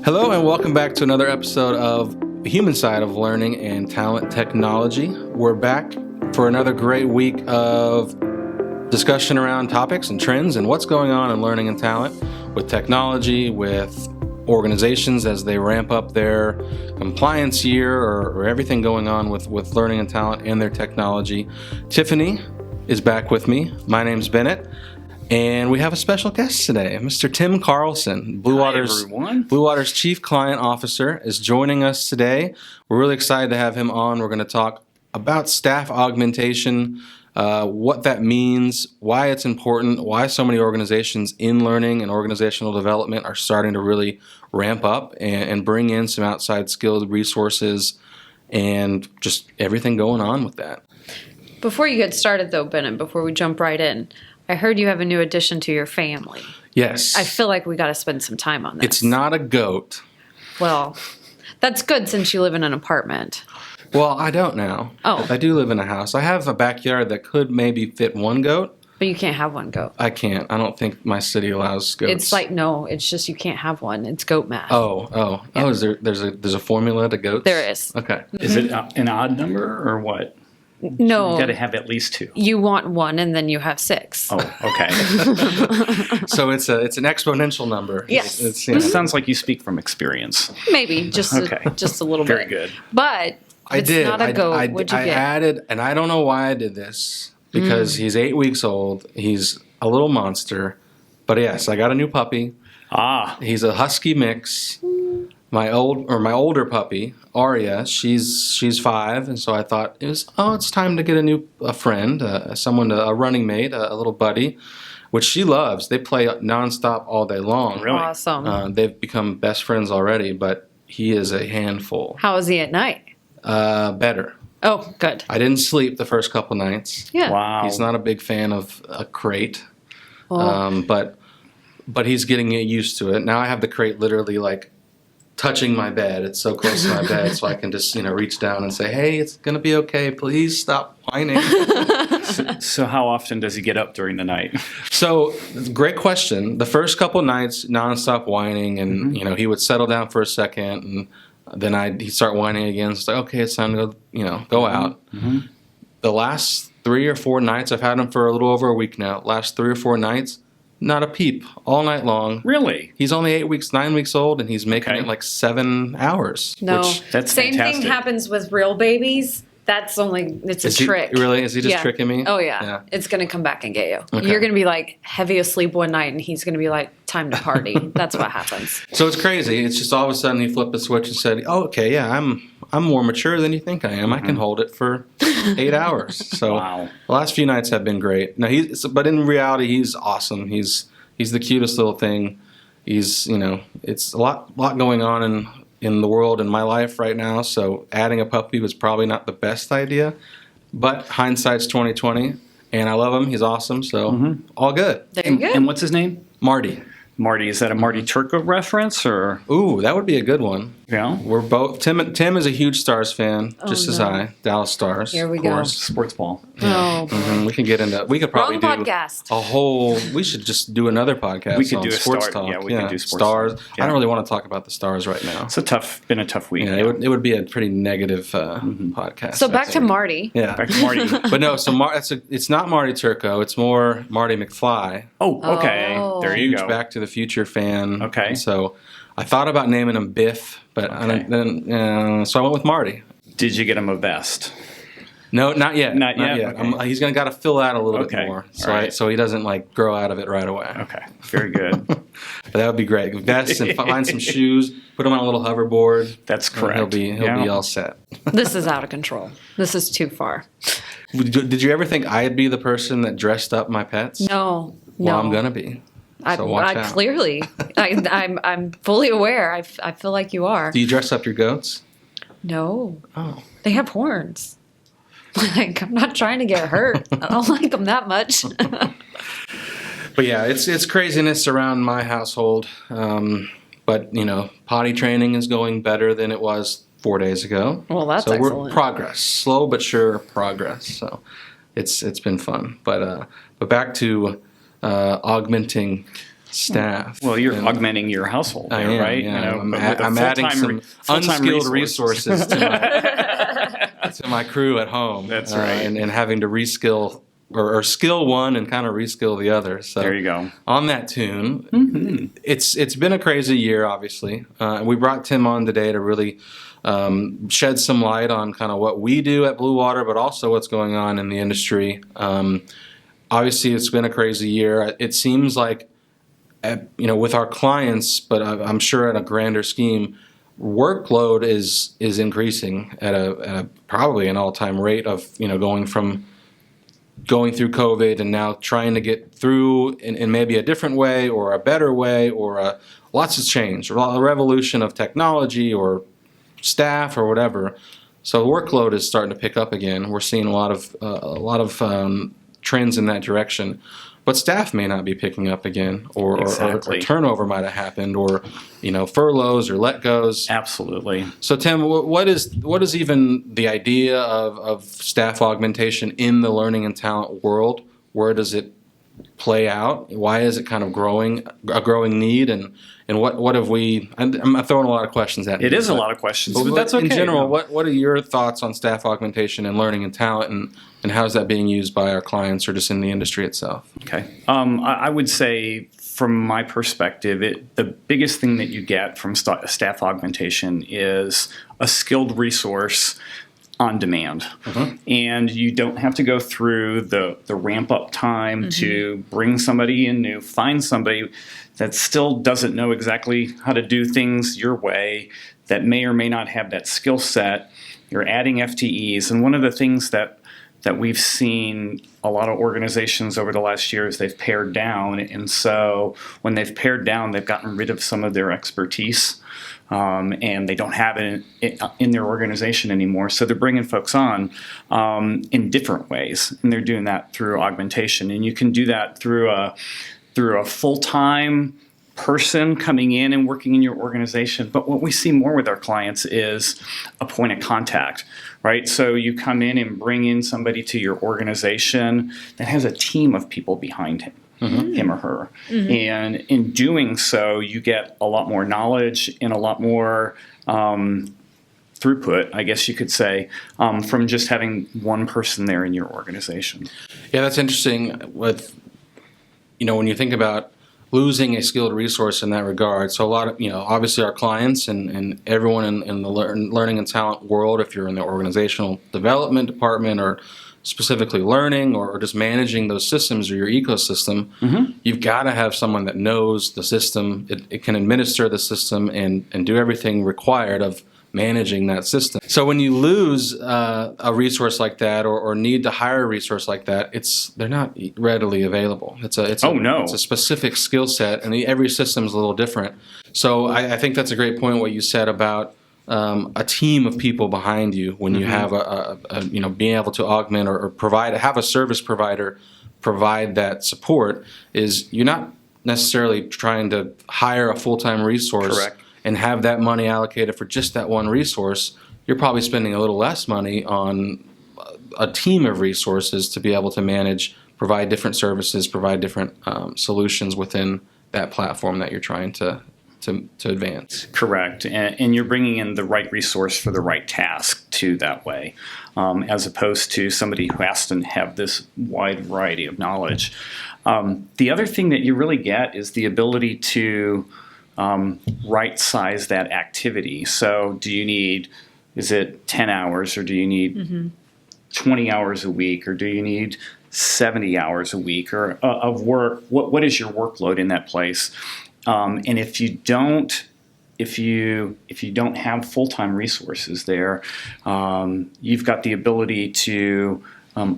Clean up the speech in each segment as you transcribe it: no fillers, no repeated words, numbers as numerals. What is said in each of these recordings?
Hello and welcome back to another episode of the Human Side of Learning and Talent Technology. We're back for another great week of discussion around topics and trends and what's going on in learning and talent with technology, with organizations as they ramp up their compliance year or everything going on with learning and talent and their technology. Tiffany is back with me. My name's Bennet. And we have a special guest today, Mr. Tim Carlson, Blue Water's Chief Client Officer, is joining us today. We're really excited to have him on. We're going to talk about staff augmentation, what that means, why it's important, why so many organizations in learning and organizational development are starting to really ramp up and bring in some outside skilled resources and just everything going on with that. Before you get started, though, Bennet, before we jump right in, I heard you have a new addition to your family. Yes. I feel like we got to spend some time on this. It's not a goat. Well, that's good since you live in an apartment. Well, I don't now. Oh. I do live in a house. I have a backyard that could maybe fit one goat. But you can't have one goat. I can't. I don't think my city allows goats. It's like, no, it's just you can't have one. It's goat math. Oh, is there's a formula to goats? There is. Okay. Is it an odd number or what? No. You got to have at least two. You want one and then you have six. Oh, okay. So it's an exponential number. Yes. It sounds like you speak from experience. Maybe, just a little Very bit. good. But if it's not a goat, what'd you I get? added, and I don't know why I did this, because he's 8 weeks old. He's a little monster. But yes, I got a new puppy. He's a husky mix. My older puppy, Aria, she's 5, and so I thought it's time to get a friend, a running mate, a little buddy, which she loves. They play nonstop all day long. Really? Awesome. They've become best friends already, but he is a handful. How is he at night? Better. Oh, good. I didn't sleep the first couple nights. Yeah. Wow. He's not a big fan of a crate, Well, but he's getting used to it. Now I have the crate literally like touching my bed. It's so close to my bed, so I can just reach down and say, "Hey, it's gonna be okay. Please stop whining." So how often does he get up during the night? So, great question. The first couple nights, nonstop whining, and he would settle down for a second, and then he'd start whining again. So it's like, okay, it's time to go out. Mm-hmm. The last 3 or 4 nights, I've had him for a little over a week now. Last 3 or 4 nights, not a peep all night long. Really? He's only 9 weeks old, and he's making it like 7 hours. no. That's Same fantastic. thing happens with real babies. It's a trick. Really? Is he just Yeah. tricking me? Oh, yeah. It's going to come back and get you. Okay. You're going to be like heavy asleep one night and he's going to be like, time to party. That's what happens. So it's crazy. It's just all of a sudden he flipped the switch and said, "Oh, okay, yeah, I'm more mature than you think I am. I can hold it for 8 hours." So Wow. the last few nights have been great. Now but in reality, he's awesome. He's the cutest little thing. He's it's a lot going on in the world in my life right now. So adding a puppy was probably not the best idea, but hindsight's 2020, and I love him. He's awesome. So all good. There you go. And what's his name? Marty. Marty. Is that a Marty Turco reference or? Ooh, that would be a good one. Yeah. We're both Tim is a huge Stars fan, just as no. I. Dallas Stars. Here we of go. course. Sports ball. Oh, We can get into. We could probably wrong do podcast. We should just do another podcast. We could on do a sports star- talk. yeah, we could do sports Stars. talk. I Yeah. don't really want to talk about the Stars right now. It's been a tough week. Yeah, it would be a pretty negative podcast. So I back to think. Marty. Yeah, Back to Marty. but no. So it's not Marty Turco. It's more Marty McFly. Oh, okay. Oh. There you Huge go. Back to the Future fan. Okay. And so I thought about naming him Biff, but so I went with Marty. Did you get him a vest? No, not yet. Not yet? Okay. He's got to fill out a little bit Okay. more, All right. so he doesn't like grow out of it right away. Okay. Very good. But that would be great. Vest and find some shoes, put him on a little hoverboard. That's and correct. He'll be all set. This is out of control. This is too far. Did you ever think I'd be the person that dressed up my pets? No. Well, I'm gonna be. So watch out. Clearly, I'm fully aware. I feel like you are. Do you dress up your goats? No, Oh. they have horns. Like, I'm not trying to get hurt. I don't like them that much. But yeah, it's craziness around my household. But potty training is going better than it was 4 days ago. Well, that's so excellent. we're progress, slow but sure progress. So it's been fun. But back to augmenting staff. Well, you're And augmenting your household I there, am, right? yeah. You know, I'm adding some unskilled resources to my crew at home. That's right. And having to reskill or skill one and kind of reskill the other. So There you go. on that tune, it's been a crazy year, obviously. We brought Tim on today to really shed some light on kind of what we do at Blue Water, but also what's going on in the industry. Obviously, it's been a crazy year. It seems like, with our clients, but I'm sure at a grander scheme, workload is increasing at a probably an all-time rate of going through COVID and now trying to get through in maybe a different way or a better way or lots has changed, a revolution of technology or staff or whatever. So workload is starting to pick up again. We're seeing a lot of trends in that direction. But staff may not be picking up again, or turnover might have happened, or furloughs or let goes. Absolutely. So Tim, what is even the idea of staff augmentation in the learning and talent world? Where does it play out? Why is it kind of a growing need? And what have we? I'm throwing a lot of questions at you. It is a lot of questions, but that's okay. In general, what are your thoughts on staff augmentation and learning and talent, and how is that being used by our clients or just in the industry itself? Okay. I would say, from my perspective, the biggest thing that you get from staff augmentation is a skilled resource on demand. And you don't have to go through the ramp up time to bring somebody in new, find somebody that still doesn't know exactly how to do things your way, that may or may not have that skill set. You're adding FTEs. And one of the things that we've seen a lot of organizations over the last year is they've pared down. And so when they've pared down, they've gotten rid of some of their expertise. And they don't have it in their organization anymore. So they're bringing folks on in different ways. And they're doing that through augmentation. And you can do that through a full-time person coming in and working in your organization. But what we see more with our clients is a point of contact, right? So you come in and bring in somebody to your organization that has a team of people behind him. Him or her. And in doing so, you get a lot more knowledge and a lot more throughput, I guess you could say, from just having one person there in your organization. Yeah, that's interesting. With when you think about losing a skilled resource in that regard, so a lot of obviously our clients and everyone in the learning and talent world, if you're in the organizational development department or specifically learning or just managing those systems or your ecosystem, you've got to have someone that knows the system. It can administer the system and do everything required of managing that system. So when you lose a resource like that or need to hire a resource like that, they're not readily available. It's a specific skill set, and every system is a little different. So I think that's a great point what you said about a team of people behind you when you have being able to augment or have a service provider provide that support. Is you're not necessarily trying to hire a full-time resource. Correct. And have that money allocated for just that one resource. You're probably spending a little less money on a team of resources to be able to provide different services, provide different solutions within that platform that you're trying to advance. Correct. And you're bringing in the right resource for the right task too that way, as opposed to somebody who has to have this wide variety of knowledge. The other thing that you really get is the ability to right size that activity. So is it 10 hours or do you need 20 hours a week or do you need 70 hours a week or of work? What is your workload in that place? And if you don't have full-time resources there, you've got the ability to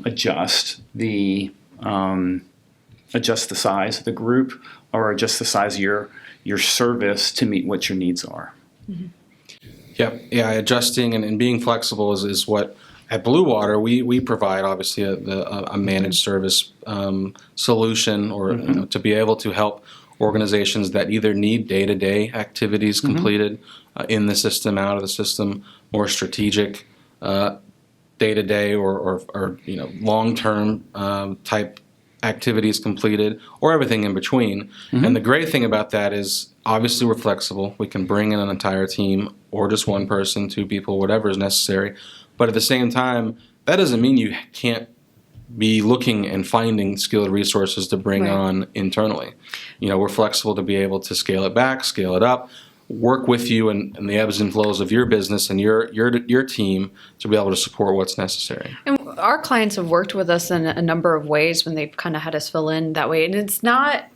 adjust the size of the group or adjust the size of your service to meet what your needs are. Yeah, adjusting and being flexible is what at Blue Water we provide. Obviously, a managed service solution, or to be able to help organizations that either need day-to-day activities completed in the system, out of the system, more strategic day-to-day or long-term type activities completed or everything in between. And the great thing about that is obviously we're flexible. We can bring in an entire team or just one person, two people, whatever is necessary. But at the same time, that doesn't mean you can't be looking and finding skilled resources to bring on internally. We're flexible to be able to scale it back, scale it up, work with you and the ebbs and flows of your business and your team to be able to support what's necessary. And our clients have worked with us in a number of ways when they've kind of had us fill in that way. And it's not,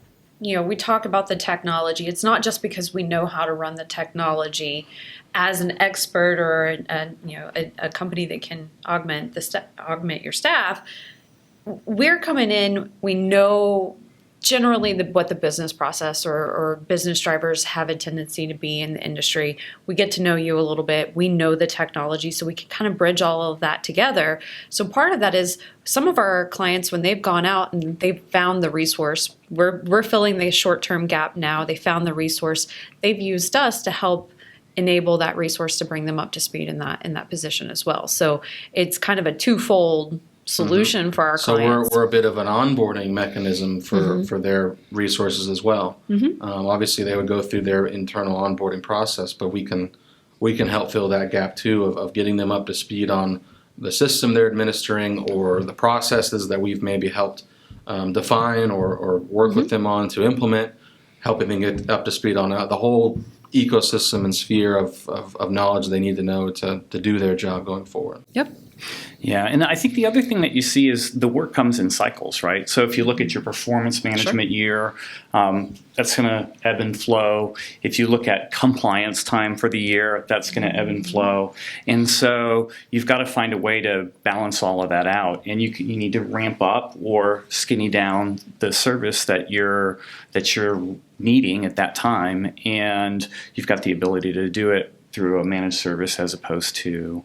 we talk about the technology. It's not just because we know how to run the technology as an expert or a company that can augment your staff. We're coming in, we know generally what the business process or business drivers have a tendency to be in the industry. We get to know you a little bit. We know the technology, so we can kind of bridge all of that together. So part of that is some of our clients, when they've gone out and they've found the resource, we're filling the short-term gap now. They found the resource. They've used us to help enable that resource to bring them up to speed in that position as well. So it's kind of a twofold solution for our clients. So we're a bit of an onboarding mechanism for their resources as well. Obviously, they would go through their internal onboarding process, but we can help fill that gap too of getting them up to speed on the system they're administering or the processes that we've maybe helped define or work with them on to implement, helping them get up to speed on the whole ecosystem and sphere of knowledge they need to know to do their job going forward. Yep. Yeah, and I think the other thing that you see is the work comes in cycles, right? So if you look at your performance management year, that's going to ebb and flow. If you look at compliance time for the year, that's going to ebb and flow. And so you've got to find a way to balance all of that out. And you need to ramp up or skinny down the service that you're needing at that time. And you've got the ability to do it through a managed service as opposed to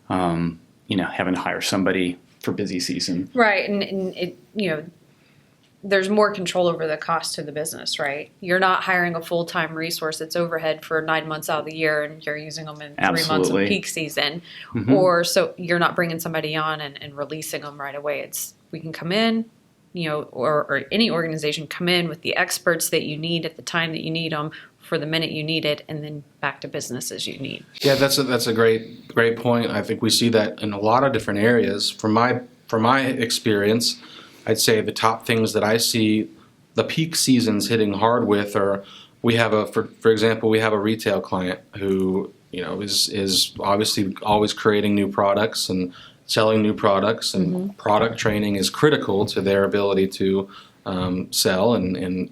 having to hire somebody for busy season. Right, and it, there's more control over the cost to the business, right? You're not hiring a full-time resource that's overhead for 9 months out of the year and you're using them in 3 months of peak season. Or so you're not bringing somebody on and releasing them right away. We can come in, or any organization come in with the experts that you need at the time that you need them for the minute you need it, and then back to business as you need. Yeah, that's a great point. I think we see that in a lot of different areas. From my experience, I'd say the top things that I see the peak seasons hitting hard with are for example, we have a retail client who is obviously always creating new products and selling new products, and product training is critical to their ability to sell and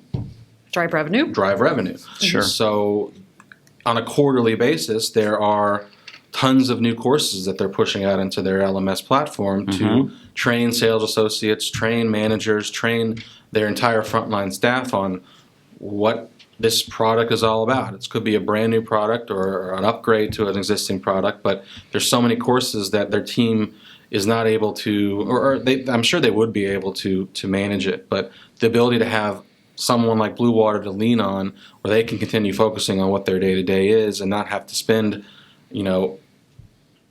drive revenue. Sure. So on a quarterly basis, there are tons of new courses that they're pushing out into their LMS platform to train sales associates, train managers, train their entire frontline staff on what this product is all about. It could be a brand new product or an upgrade to an existing product, but there's so many courses that their team is not able to, I'm sure they would be able to manage it, but the ability to have someone like Blue Water to lean on where they can continue focusing on what their day-to-day is and not have to spend,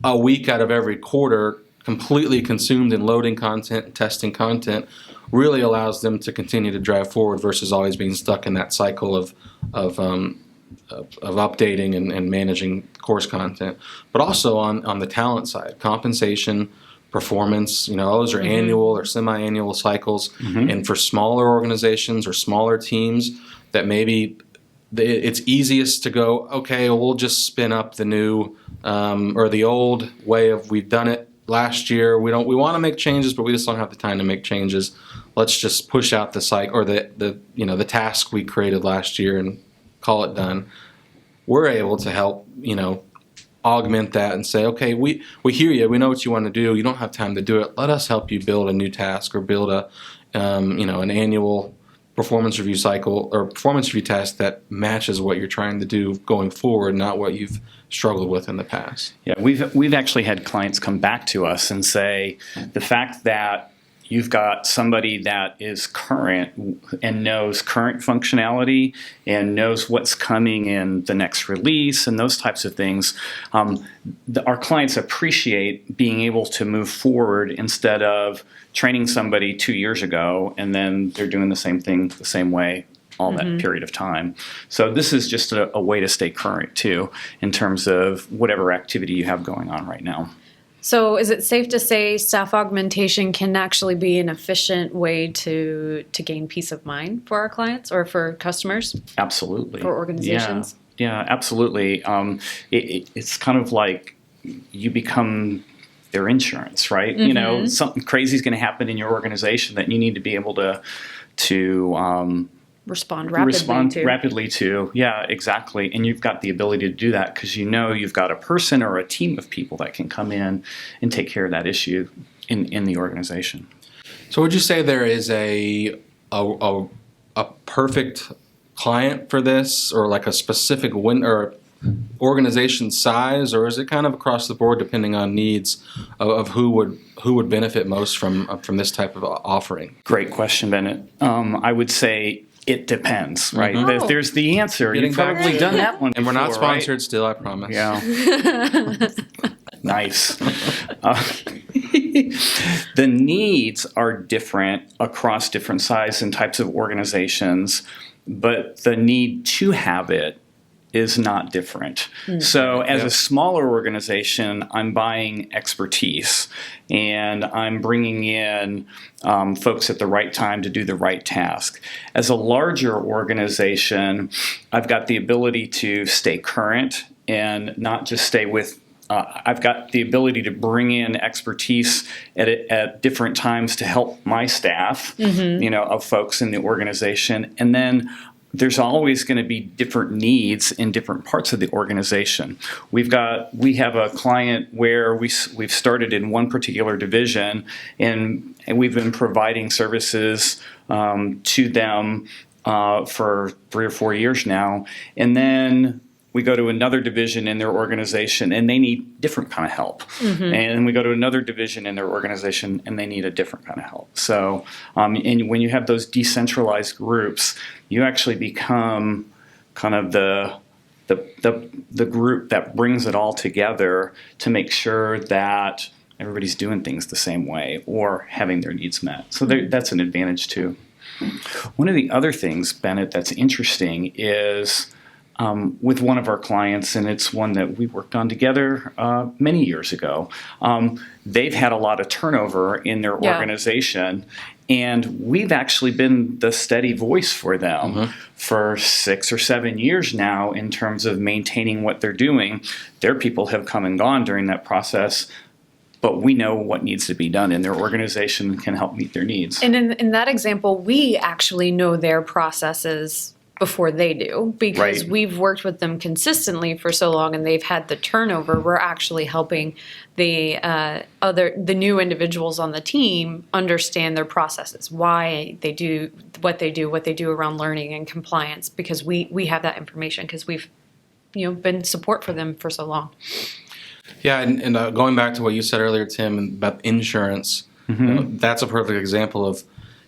a week out of every quarter completely consumed in loading content and testing content really allows them to continue to drive forward versus always being stuck in that cycle of updating and managing course content. But also on the talent side, compensation, performance, those are annual or semi-annual cycles. And for smaller organizations or smaller teams that maybe it's easiest to go, okay, well, we'll just spin up the new or the old way of we've done it last year. We want to make changes, but we just don't have the time to make changes. Let's just push out the cycle or the task we created last year and call it done. We're able to help, augment that and say, okay, we hear you. We know what you want to do. You don't have time to do it. Let us help you build a new task or build an annual performance review cycle or performance review task that matches what you're trying to do going forward, not what you've struggled with in the past. Yeah, we've actually had clients come back to us and say the fact that you've got somebody that is current and knows current functionality and knows what's coming in the next release and those types of things. Our clients appreciate being able to move forward instead of training somebody 2 years ago and then they're doing the same thing the same way all that period of time. So this is just a way to stay current too in terms of whatever activity you have going on right now. So is it safe to say staff augmentation can actually be an efficient way to gain peace of mind for our clients or for customers? Absolutely. For organizations? Yeah, absolutely. It's kind of like you become their insurance, right? You know, something crazy is going to happen in your organization that you need to be able to Respond rapidly to. Yeah, exactly. And you've got the ability to do that because you know you've got a person or a team of people that can come in and take care of that issue in the organization. So would you say there is a perfect client for this, or like a specific or organization size, or is it kind of across the board depending on needs of who would benefit most from this type of offering? Great question, Bennett. I would say it depends, right? Oh. There's the answer. You've probably done that one And we're not before, sponsored right? still, I promise. Yeah. Nice. The needs are different across different sizes and types of organizations, but the need to have it is not different. So as a smaller organization, I'm buying expertise and I'm bringing in folks at the right time to do the right task. As a larger organization, I've got the ability to stay current and not just stay with I've got the ability to bring in expertise at different times to help my staff, of folks in the organization. And then there's always going to be different needs in different parts of the organization. We have a client where we've started in one particular division, and we've been providing services to them for 3 or 4 years now, and then we go to another division in their organization and they need different kind of help. And we go to another division in their organization and they need a different kind of help. So, and when you have those decentralized groups, you actually become kind of the group that brings it all together to make sure that everybody's doing things the same way or having their needs met. So that's an advantage too. One of the other things, Bennett, that's interesting is with one of our clients, and it's one that we worked on together many years ago. They've had a lot of turnover in their organization, and we've actually been the steady voice for them for 6 or 7 years now in terms of maintaining what they're doing. Their people have come and gone during that process, but we know what needs to be done, and their organization can help meet their needs. And in that example, we actually know their processes before they do, because we've worked with them consistently for so long and they've had the turnover. We're actually helping the new individuals on the team understand their processes, why they do what they do around learning and compliance, because we have that information because we've been support for them for so long. Yeah, and going back to what you said earlier, Tim, about insurance, that's a perfect example of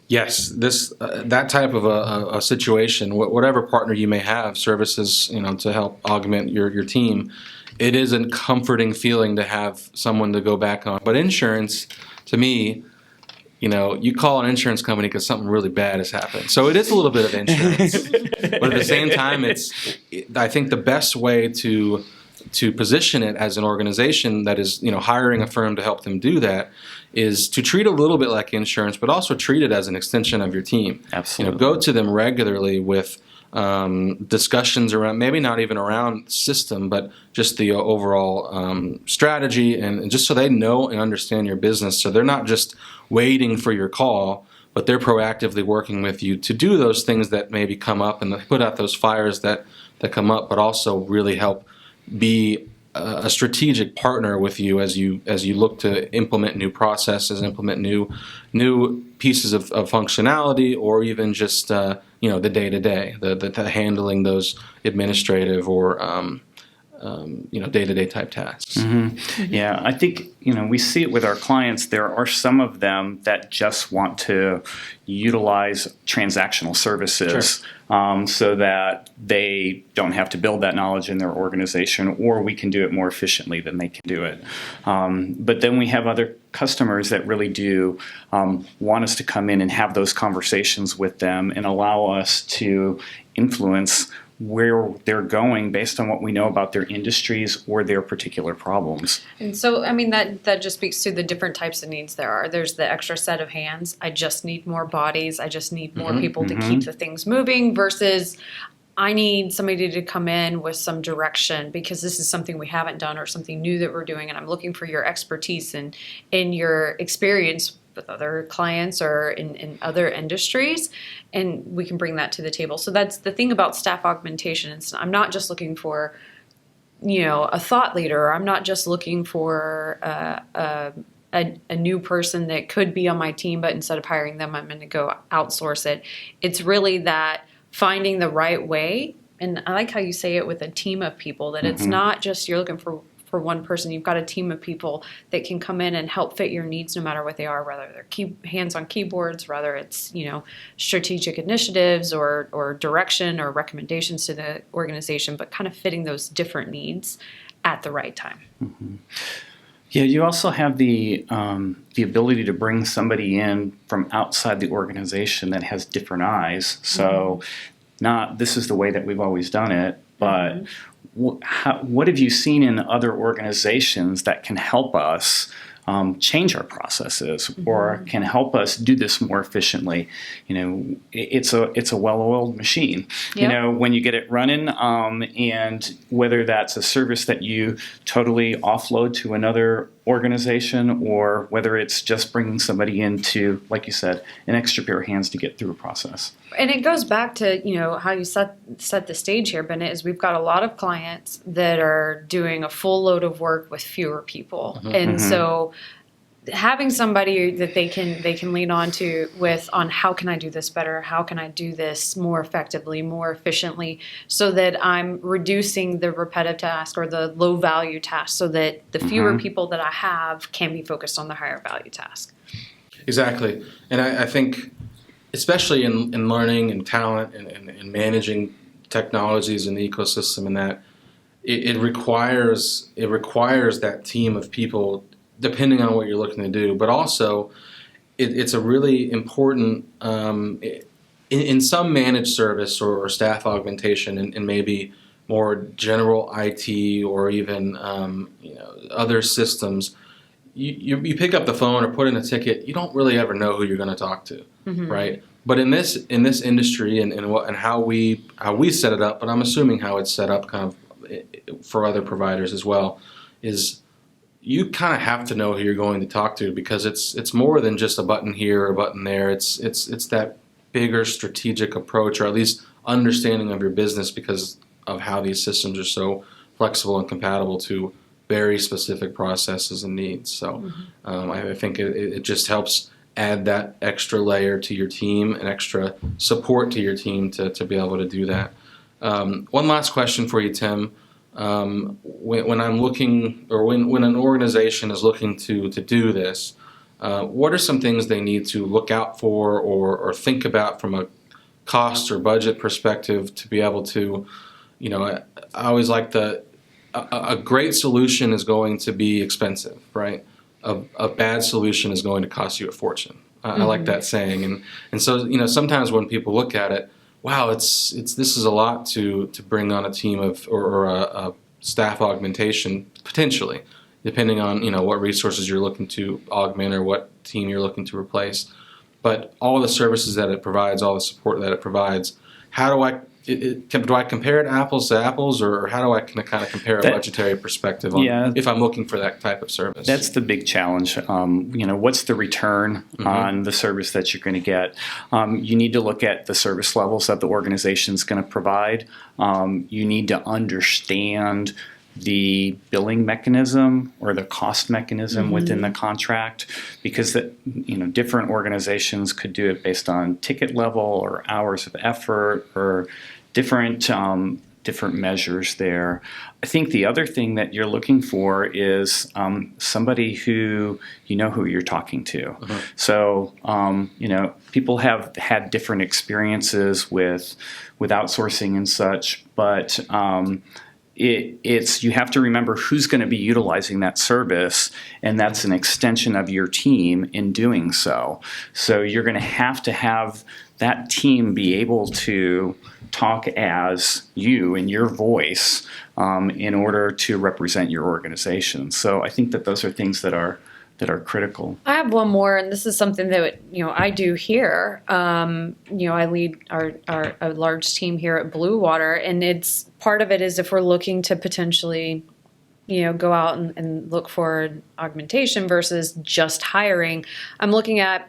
yes, that type of a situation, whatever partner you may have, services, to help augment your team, it is a comforting feeling to have someone to go back on. But insurance, to me, you call an insurance company because something really bad has happened. So it is a little bit of insurance. But at the same time, I think the best way to position it as an organization that is, hiring a firm to help them do that is to treat it a little bit like insurance, but also treat it as an extension of your team. Absolutely. Go to them regularly with discussions around, maybe not even around system, but just the overall strategy, and just so they know and understand your business. So they're not just waiting for your call, but they're proactively working with you to do those things that maybe come up and put out those fires that come up, but also really help be a strategic partner with you as you look to implement new processes, implement new pieces of functionality, or even just the day-to-day, the handling those administrative or day-to-day type tasks. Yeah, I think, we see it with our clients. There are some of them that just want to utilize transactional services so that they don't have to build that knowledge in their organization, or we can do it more efficiently than they can do it. But then we have other customers that really do want us to come in and have those conversations with them and allow us to influence where they're going based on what we know about their industries or their particular problems. And so, that just speaks to the different types of needs there are. There's the extra set of hands. I just need more bodies. I just need more people to keep the things moving, versus I need somebody to come in with some direction because this is something we haven't done or something new that we're doing, and I'm looking for your expertise and in your experience with other clients or in other industries, and we can bring that to the table. So that's the thing about staff augmentation. I'm not just looking for, a thought leader. I'm not just looking for a new person that could be on my team, but instead of hiring them, I'm going to go outsource it. It's really that finding the right way. And I like how you say it with a team of people, that it's not just you're looking for one person. You've got a team of people that can come in and help fit your needs no matter what they are, whether they're hands on keyboards, whether it's, strategic initiatives or direction or recommendations to the organization, but kind of fitting those different needs at the right time. Yeah, you also have the ability to bring somebody in from outside the organization that has different eyes. So not this is the way that we've always done it, but what have you seen in other organizations that can help us change our processes or can help us do this more efficiently? It's a well-oiled machine. Yep. When you get it running, and whether that's a service that you totally offload to another organization, or whether it's just bringing somebody into, like you said, an extra pair of hands to get through a process. And it goes back to, how you set the stage here, Bennet, is we've got a lot of clients that are doing a full load of work with fewer people. And so having somebody that they can lean on how can I do this better? How can I do this more effectively, more efficiently, so that I'm reducing the repetitive task or the low value task, so that the fewer people that I have can be focused on the higher value task. Exactly. And I think, especially in learning and talent and managing technologies in the ecosystem, and that it requires that team of people, depending on what you're looking to do. But also, it's a really important, in some managed service or staff augmentation and maybe more general IT or even other systems, you pick up the phone or put in a ticket, you don't really ever know who you're going to talk to, right? But in this industry and how we set it up, but I'm assuming how it's set up kind of for other providers as well, is you kind of have to know who you're going to talk to, because it's more than just a button here or a button there. It's that bigger strategic approach, or at least understanding of your business, because of how these systems are so flexible and compatible to very specific processes and needs. So I think it just helps add that extra layer to your team and extra support to your team to be able to do that. One last question for you, Tim. When I'm looking, or when an organization is looking to do this, what are some things they need to look out for or think about from a cost or budget perspective to be able to, I always like a great solution is going to be expensive, right? A bad solution is going to cost you a fortune. I like that saying, and so sometimes when people look at it, wow, this is a lot to bring on a team of or a staff augmentation potentially, depending on what resources you're looking to augment or what team you're looking to replace. But all the services that it provides, all the support that it provides, how do I compare it apples to apples, or how do I kind of compare a budgetary perspective on if I'm looking for that type of service? That's the big challenge. What's the return on the service that you're going to get? You need to look at the service levels that the organization's going to provide. You need to understand the billing mechanism or the cost mechanism within the contract, because different organizations could do it based on ticket level or hours of effort or different different measures there. I think the other thing that you're looking for is somebody who you're talking to. So people have had different experiences with outsourcing and such, but you have to remember who's going to be utilizing that service, and that's an extension of your team in doing so. So you're going to have that team be able to talk as you in your voice in order to represent your organization. So I think that those are things that are critical. I have one more, and this is something that I do here. I lead a large team here at Blue Water, and it's part of it is if we're looking to potentially go out and look for augmentation versus just hiring, I'm looking at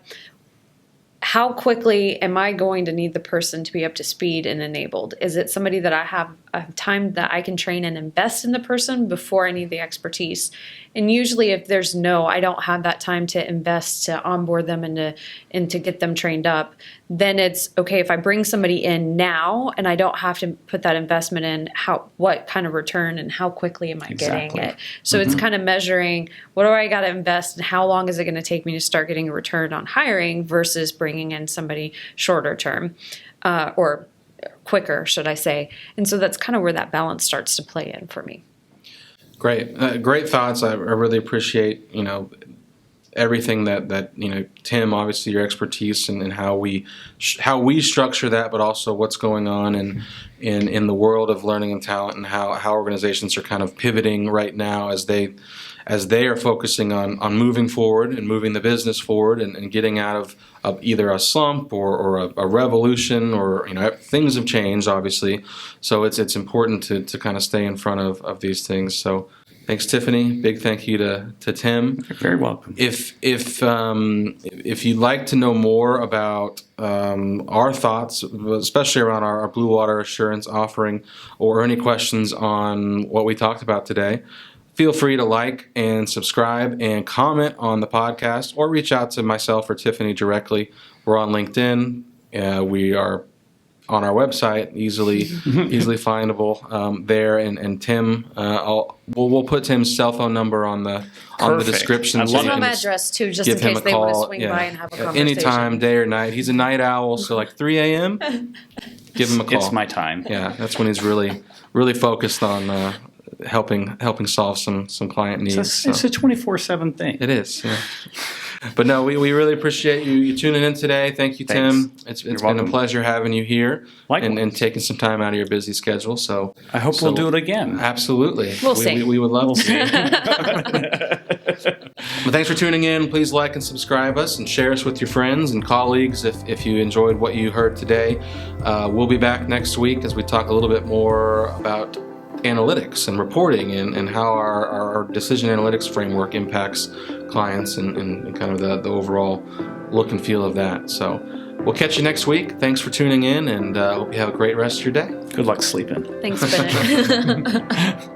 how quickly am I going to need the person to be up to speed and enabled? Is it somebody that I have time that I can train and invest in the person before I need the expertise? And usually if there's I don't have that time to invest to onboard them and to get them trained up, then it's okay if I bring somebody in now and I don't have to put that investment in, what kind of return and how quickly am I getting it? So it's kind of measuring what do I got to invest and how long is it going to take me to start getting a return on hiring versus bringing in somebody shorter term or quicker, should I say. And so that's kind of where that balance starts to play in for me. Great. Great thoughts. I really appreciate, everything that Tim, obviously your expertise and how we structure that, but also what's going on in the world of learning and talent and how organizations are kind of pivoting right now as they are focusing on moving forward and moving the business forward and getting out of either a slump or a revolution or things have changed obviously, so it's important to kind of stay in front of these things. So thanks, Tiffany. Big thank you to Tim. You're very welcome. If you'd like to know more about our thoughts, especially around our Blue Water Assurance offering, or any questions on what we talked about today, feel free to like and subscribe and comment on the podcast, or reach out to myself or Tiffany directly. We're on LinkedIn. We are on our website, easily findable there. And Tim, we'll put Tim's cell phone number on the description. I love home address too, just in case they want to swing by and have a conversation. Anytime, day or night. He's a night owl, so like 3 a.m. Give him a call. It's my time. Yeah, that's when he's really focused on helping solve some client needs. It's a 24/7 thing. It is, yeah. But no, we really appreciate you tuning in today. Thank you, Tim. Thanks. It's been a pleasure having you here and taking some time out of your busy schedule. So I hope we'll do it again. Absolutely. We'll see. We would love to. Well, thanks for tuning in. Please like and subscribe us and share us with your friends and colleagues if you enjoyed what you heard today. We'll be back next week as we talk a little bit more about analytics and reporting and how our decision analytics framework impacts clients and kind of the overall look and feel of that. So we'll catch you next week. Thanks for tuning in, and hope you have a great rest of your day. Good luck sleeping. Thanks, Bennet.